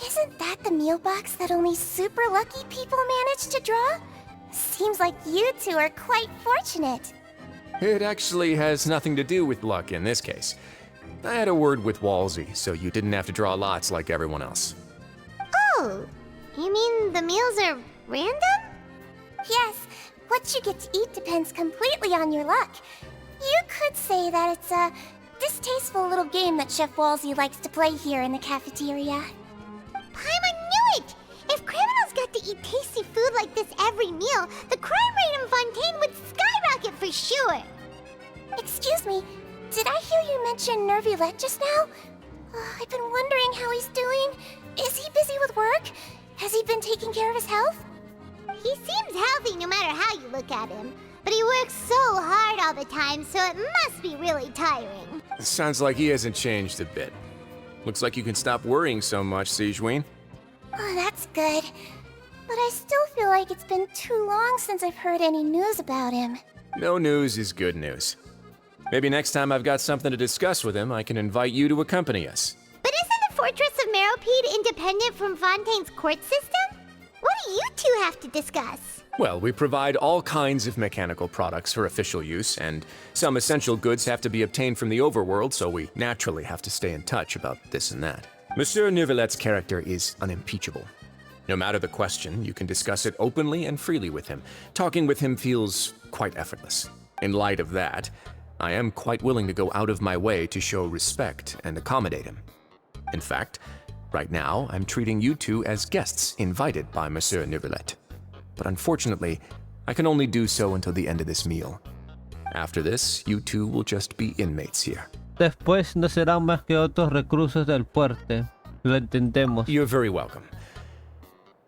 isn't that the meal box that only super lucky people manage to draw? Seems like you two are quite fortunate. It actually has nothing to do with luck in this case. I had a word with Walsey, so you didn't have to draw lots like everyone else. Oh, you mean the meals are random? Yes, what you get to eat depends completely on your luck. You could say that it's a distasteful little game that Chef Walsey likes to play here in the cafeteria. Paimon knew it! If criminals got to eat tasty food like this every meal, the crime rate in Fontaine would skyrocket for sure! Excuse me, did I hear you mention Nervulette just now? I've been wondering how he's doing. Is he busy with work? Has he been taking care of his health? He seems healthy no matter how you look at him. But he works so hard all the time, so it must be really tiring. Sounds like he hasn't changed a bit. Looks like you can stop worrying so much, Sigewinne. Oh, that's good. But I still feel like it's been too long since I've heard any news about him. No news is good news. Maybe next time I've got something to discuss with him, I can invite you to accompany us. But isn't the Fortress of Meripede independent from Fontaine's court system? What do you two have to discuss? Well, we provide all kinds of mechanical products for official use, and some essential goods have to be obtained from the overworld, so we naturally have to stay in touch about this and that. Monsieur Nervulet's character is unimpeachable. No matter the question, you can discuss it openly and freely with him. Talking with him feels quite effortless. In light of that, I am quite willing to go out of my way to show respect and accommodate him. In fact, right now, I'm treating you two as guests invited by Monsieur Nervulet. But unfortunately, I can only do so until the end of this meal. After this, you two will just be inmates here. Después no serán más que otros reclusos del fuerte. Lo entendemos. You're very welcome.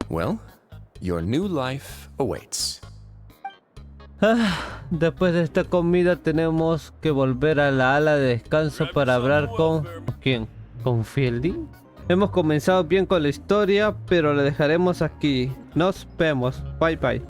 Well, your new life awaits. Después de esta comida tenemos que volver a la ala de descanso para hablar con... ¿Quién? ¿Con Fielding? Hemos comenzado bien con la historia, pero la dejaremos aquí. Nos vemos. Bye bye.